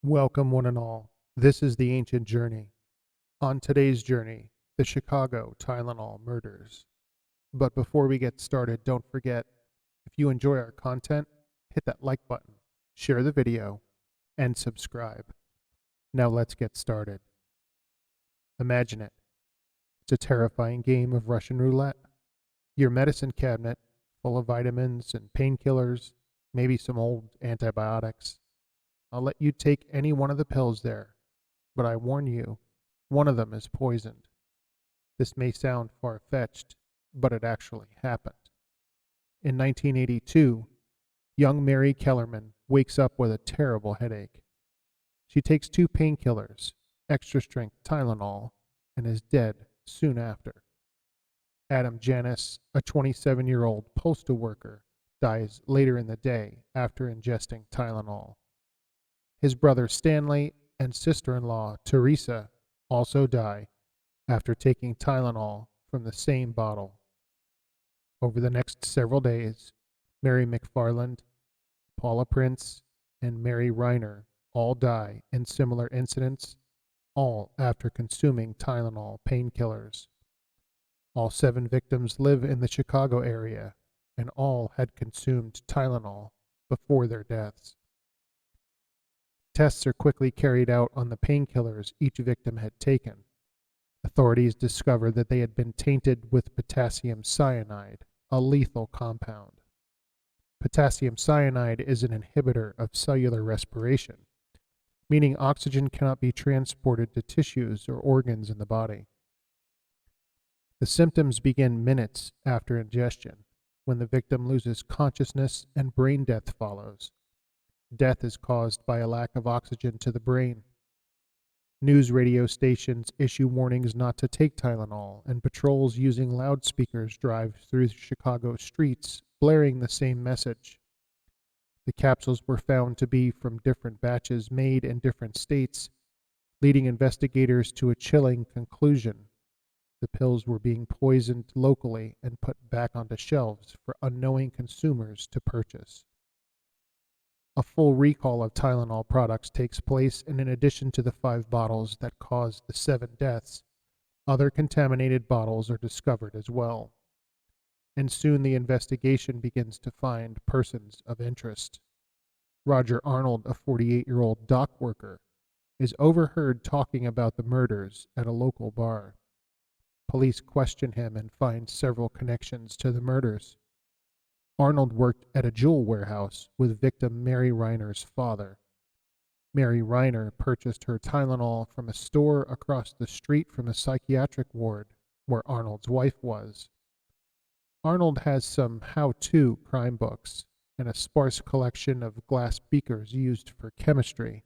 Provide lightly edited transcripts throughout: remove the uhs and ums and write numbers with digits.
Welcome, one and all. This is the ancient journey. On today's journey, the Chicago Tylenol murders. But before we get started, don't forget, if you enjoy our content, hit that like button, share the video, and subscribe. Now let's get started. Imagine it. It's a terrifying game of Russian roulette. Your medicine cabinet, full of vitamins and painkillers, maybe some old antibiotics. I'll let you take any one of the pills there, but I warn you, one of them is poisoned. This may sound far-fetched, but it actually happened. In 1982, young Mary Kellerman wakes up with a terrible headache. She takes 2 painkillers, extra-strength Tylenol, and is dead soon after. Adam Janis, a 27-year-old postal worker, dies later in the day after ingesting Tylenol. His brother Stanley and sister-in-law Teresa also die after taking Tylenol from the same bottle. Over the next several days, Mary McFarland, Paula Prince, and Mary Reiner all die in similar incidents, all after consuming Tylenol painkillers. All 7 victims live in the Chicago area, and all had consumed Tylenol before their deaths. Tests are quickly carried out on the painkillers each victim had taken. Authorities discovered that they had been tainted with potassium cyanide, a lethal compound. Potassium cyanide is an inhibitor of cellular respiration, meaning oxygen cannot be transported to tissues or organs in the body. The symptoms begin minutes after ingestion, when the victim loses consciousness and brain death follows. Death is caused by a lack of oxygen to the brain. News radio stations issue warnings not to take Tylenol, and patrols using loudspeakers drive through Chicago streets, blaring the same message. The capsules were found to be from different batches made in different states, leading investigators to a chilling conclusion. The pills were being poisoned locally and put back onto shelves for unknowing consumers to purchase. A full recall of Tylenol products takes place, and in addition to the 5 bottles that caused the 7 deaths, other contaminated bottles are discovered as well. And soon the investigation begins to find persons of interest. Roger Arnold, a 48-year-old dock worker, is overheard talking about the murders at a local bar. Police question him and find several connections to the murders. Arnold worked at a jewel warehouse with victim Mary Reiner's father. Mary Reiner purchased her Tylenol from a store across the street from a psychiatric ward where Arnold's wife was. Arnold has some how-to crime books and a sparse collection of glass beakers used for chemistry,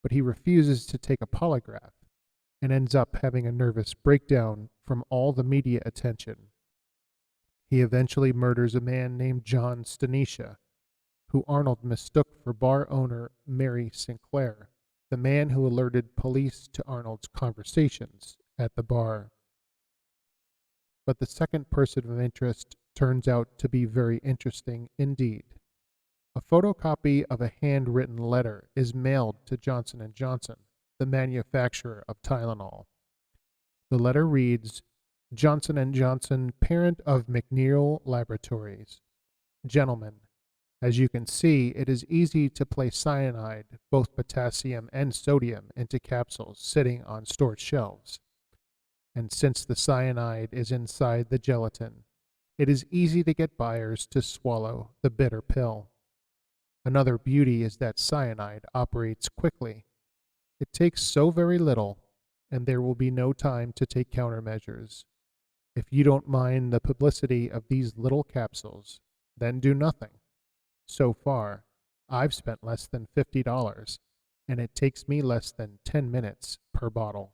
but he refuses to take a polygraph and ends up having a nervous breakdown from all the media attention. He eventually murders a man named John Stanisha, who Arnold mistook for bar owner Mary Sinclair, the man who alerted police to Arnold's conversations at the bar. But the second person of interest turns out to be very interesting indeed. A photocopy of a handwritten letter is mailed to Johnson & Johnson, the manufacturer of Tylenol. The letter reads, Johnson & Johnson, parent of McNeil Laboratories. Gentlemen, as you can see, it is easy to place cyanide, both potassium and sodium, into capsules sitting on stored shelves. And since the cyanide is inside the gelatin, it is easy to get buyers to swallow the bitter pill. Another beauty is that cyanide operates quickly. It takes so very little, and there will be no time to take countermeasures. If you don't mind the publicity of these little capsules, then do nothing. So far, I've spent less than $50, and it takes me less than 10 minutes per bottle.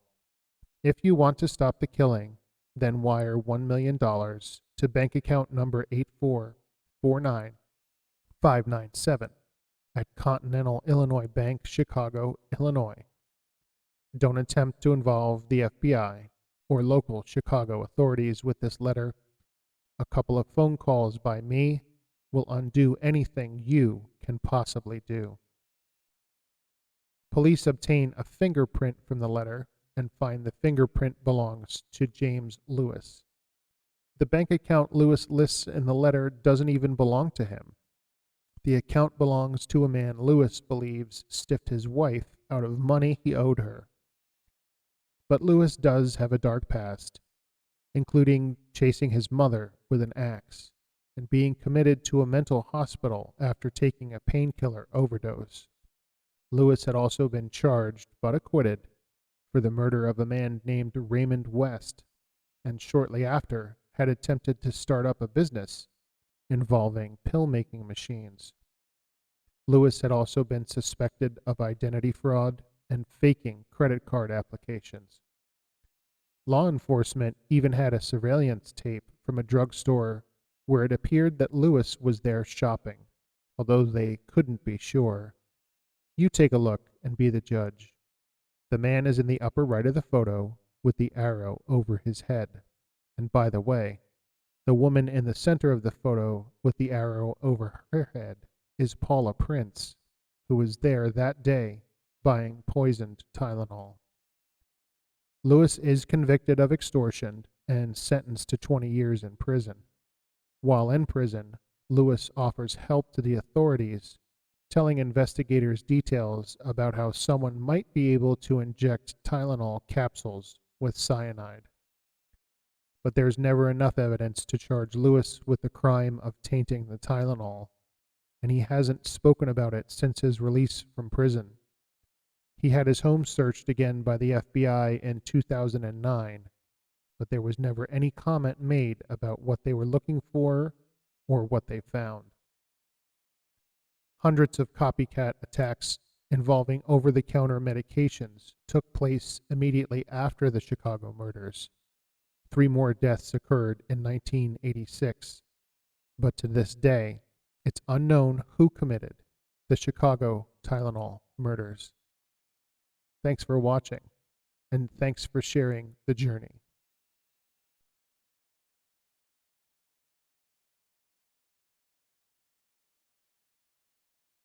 If you want to stop the killing, then wire $1 million to bank account number 8449597 at Continental Illinois Bank, Chicago, Illinois. Don't attempt to involve the FBI or local Chicago authorities with this letter. A couple of phone calls by me will undo anything you can possibly do. Police obtain a fingerprint from the letter and find the fingerprint belongs to James Lewis. The bank account Lewis lists in the letter doesn't even belong to him. The account belongs to a man Lewis believes stiffed his wife out of money he owed her. But Lewis does have a dark past, including chasing his mother with an axe and being committed to a mental hospital after taking a painkiller overdose. Lewis had also been charged, but acquitted, for the murder of a man named Raymond West, and shortly after had attempted to start up a business involving pill-making machines. Lewis had also been suspected of identity fraud and faking credit card applications. Law enforcement even had a surveillance tape from a drugstore where it appeared that Lewis was there shopping, although they couldn't be sure. You take a look and be the judge. The man is in the upper right of the photo with the arrow over his head. And by the way, the woman in the center of the photo with the arrow over her head is Paula Prince, who was there that day buying poisoned Tylenol. Lewis is convicted of extortion and sentenced to 20 years in prison. While in prison, Lewis offers help to the authorities, telling investigators details about how someone might be able to inject Tylenol capsules with cyanide. But there's never enough evidence to charge Lewis with the crime of tainting the Tylenol, and he hasn't spoken about it since his release from prison. He had his home searched again by the FBI in 2009, but there was never any comment made about what they were looking for or what they found. Hundreds of copycat attacks involving over-the-counter medications took place immediately after the Chicago murders. 3 more deaths occurred in 1986, but to this day, it's unknown who committed the Chicago Tylenol murders. Thanks for watching, and thanks for sharing the journey.